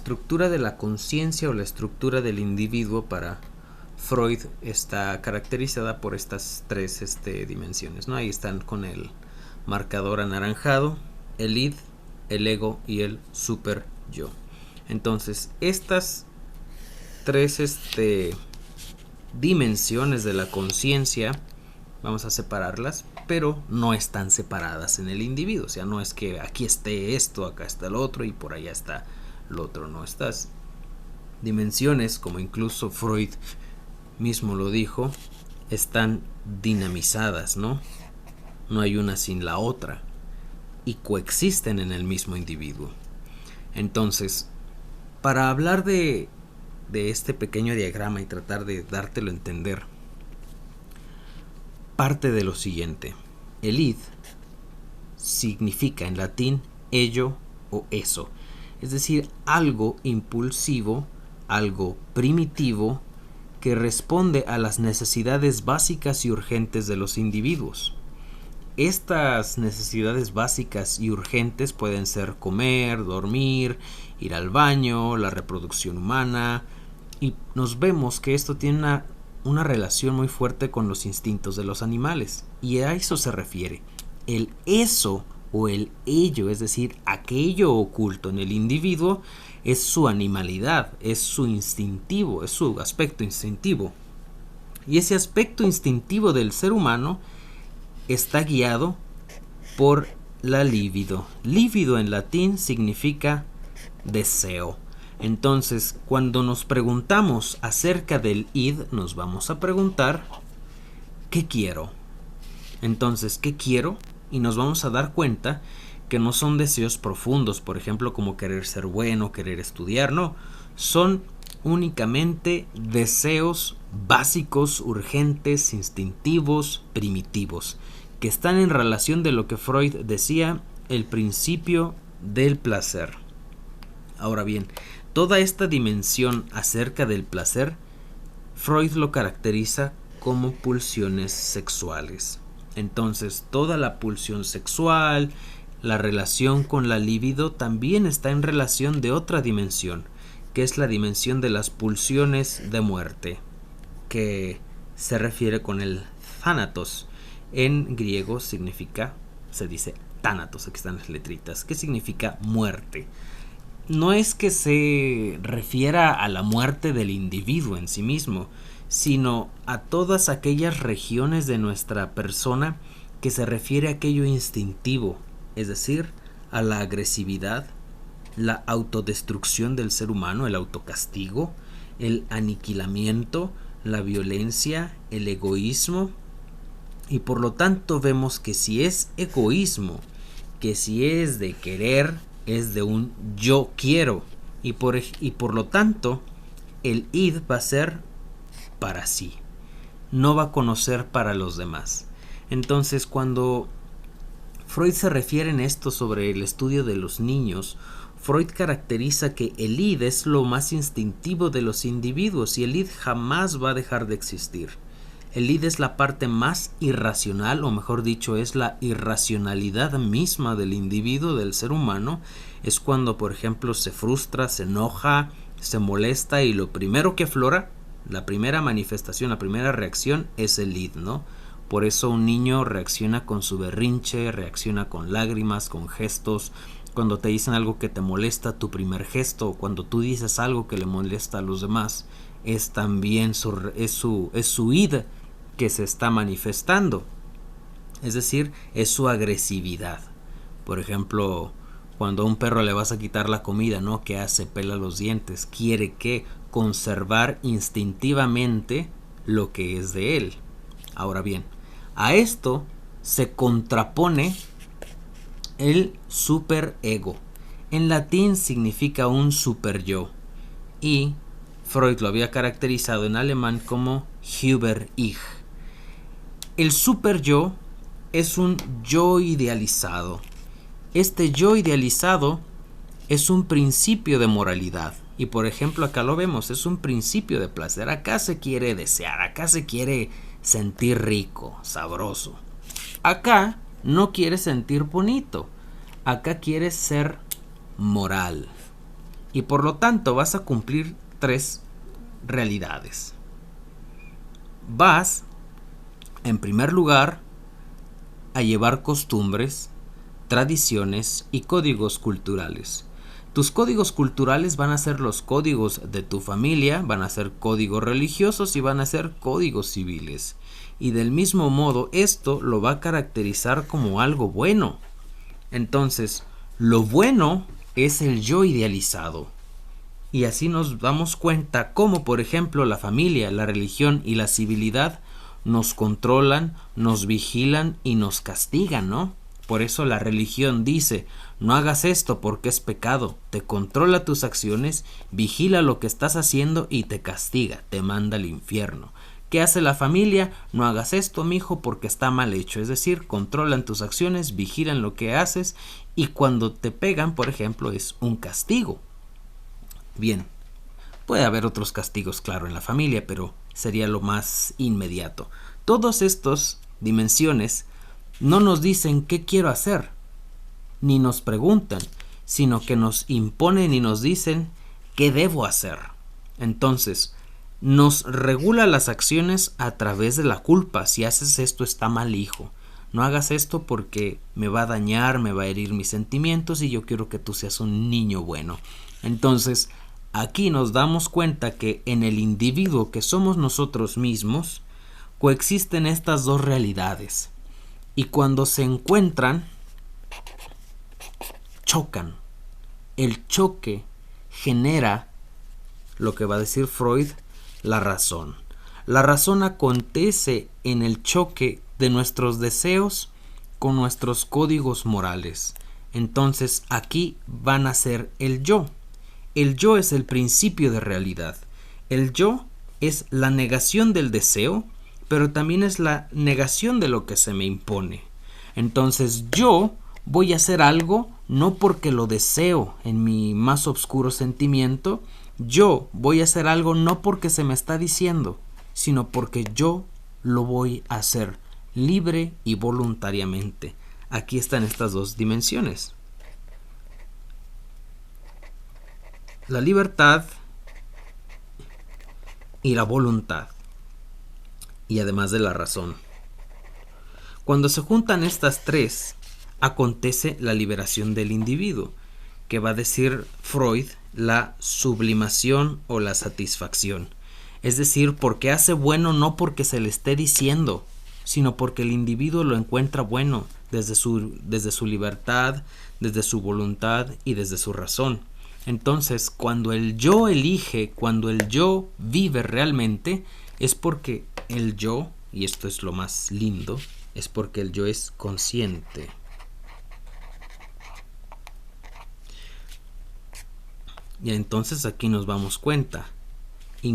estructura de la conciencia o la estructura del individuo para Freud está caracterizada por estas tres dimensiones, ¿no? Ahí están con el marcador anaranjado: el id, el ego y el super yo. Entonces, estas tres dimensiones de la conciencia vamos a separarlas, pero no están separadas en el individuo. O sea, no es que aquí esté esto, acá está el otro y por allá está lo otro. No, estas dimensiones, como incluso Freud mismo lo dijo, están dinamizadas, ¿no? No hay una sin la otra y coexisten en el mismo individuo. Entonces, para hablar de este pequeño diagrama y tratar de dártelo a entender, parte de lo siguiente: el id significa en latín ello o eso, es decir, algo impulsivo, algo primitivo que responde a las necesidades básicas y urgentes de los individuos. Estas necesidades básicas y urgentes pueden ser comer, dormir, ir al baño, la reproducción humana, y nos vemos que esto tiene una relación muy fuerte con los instintos de los animales, y a eso se refiere. El eso o el ello, es decir, aquello oculto en el individuo, es su animalidad, es su instintivo, es su aspecto instintivo. Y ese aspecto instintivo del ser humano está guiado por la libido. Libido en latín significa deseo. Entonces, cuando nos preguntamos acerca del id, nos vamos a preguntar ¿qué quiero? Entonces, ¿qué quiero? Y nos vamos a dar cuenta que no son deseos profundos, por ejemplo, como querer ser bueno, querer estudiar, no. Son únicamente deseos básicos, urgentes, instintivos, primitivos, que están en relación de lo que Freud decía, el principio del placer. Ahora bien, toda esta dimensión acerca del placer, Freud lo caracteriza como pulsiones sexuales. Entonces, toda la pulsión sexual, la relación con la libido, también está en relación de otra dimensión, que es la dimensión de las pulsiones de muerte, que se refiere con el thanatos. En griego significa, se dice thanatos, aquí están las letritas, que significa muerte. No es que se refiera a la muerte del individuo en sí mismo, sino a todas aquellas regiones de nuestra persona que se refiere a aquello instintivo, es decir, a la agresividad, la autodestrucción del ser humano, el autocastigo, el aniquilamiento, la violencia, el egoísmo. Y por lo tanto vemos que si es egoísmo, que si es de querer, es de un yo quiero, y por lo tanto el id va a ser para sí, no va a conocer para los demás. Entonces, cuando Freud se refiere en esto sobre el estudio de los niños, Freud caracteriza que el id es lo más instintivo de los individuos y el id jamás va a dejar de existir. El id es la parte más irracional, o mejor dicho, es la irracionalidad misma del individuo, del ser humano. Es cuando, por ejemplo, se frustra, se enoja, se molesta y lo primero que aflora, la primera manifestación, la primera reacción es el id, ¿no? Por eso un niño reacciona con su berrinche, reacciona con lágrimas, con gestos. Cuando te dicen algo que te molesta, tu primer gesto, o cuando tú dices algo que le molesta a los demás, es también su id que se está manifestando. Es decir, es su agresividad. Por ejemplo, cuando a un perro le vas a quitar la comida, ¿no? ¿Qué hace? Pela los dientes. Quiere que conservar instintivamente lo que es de él. Ahora bien, a esto se contrapone el superego. En latín significa un superyo y Freud lo había caracterizado en alemán como Über-Ich. El superyo es un yo idealizado. Este yo idealizado es un principio de moralidad. Y por ejemplo, acá lo vemos, es un principio de placer. Acá se quiere desear, acá se quiere sentir rico, sabroso. Acá no quiere sentir bonito. Acá quiere ser moral. y por lo tanto vas a cumplir 3 realidades. Vas, en primer lugar, a llevar costumbres, tradiciones y códigos culturales. Tus códigos culturales van a ser los códigos de tu familia, van a ser códigos religiosos y van a ser códigos civiles. Y del mismo modo, esto lo va a caracterizar como algo bueno. Entonces, lo bueno es el yo idealizado. Y así nos damos cuenta cómo, por ejemplo, la familia, la religión y la civilidad nos controlan, nos vigilan y nos castigan, ¿no? Por eso la religión dice, no hagas esto porque es pecado, te controla tus acciones, vigila lo que estás haciendo y te castiga, te manda al infierno. ¿Qué hace la familia? No hagas esto, mijo, porque está mal hecho. Es decir, controlan tus acciones, vigilan lo que haces y cuando te pegan, por ejemplo, es un castigo. Bien, puede haber otros castigos, claro, en la familia, pero sería lo más inmediato. Todas estas dimensiones no nos dicen qué quiero hacer, ni nos preguntan, sino que nos imponen y nos dicen qué debo hacer. Entonces, nos regula las acciones a través de la culpa. Si haces esto está mal, hijo. No hagas esto porque me va a dañar, me va a herir mis sentimientos y yo quiero que tú seas un niño bueno. Entonces, aquí nos damos cuenta que en el individuo que somos nosotros mismos coexisten estas dos realidades y cuando se encuentran chocan. El choque genera lo que va a decir Freud, la razón. La razón acontece en el choque de nuestros deseos con nuestros códigos morales. Entonces aquí van a ser el yo. El yo es el principio de realidad. El yo es la negación del deseo, pero también es la negación de lo que se me impone. Entonces yo voy a hacer algo no porque lo deseo en mi más oscuro sentimiento, yo voy a hacer algo no porque se me está diciendo, sino porque yo lo voy a hacer libre y voluntariamente. Aquí están estas dos dimensiones. La libertad y la voluntad. Y además de la razón. Cuando se juntan estas tres, acontece la liberación del individuo, que va a decir Freud la sublimación o la satisfacción. Es decir, porque hace bueno no porque se le esté diciendo, sino porque el individuo lo encuentra bueno desde su libertad, desde su voluntad y desde su razón. Entonces, cuando el yo elige, cuando el yo vive realmente, es porque el yo, y esto es lo más lindo, es porque el yo es consciente. Y entonces aquí nos damos cuenta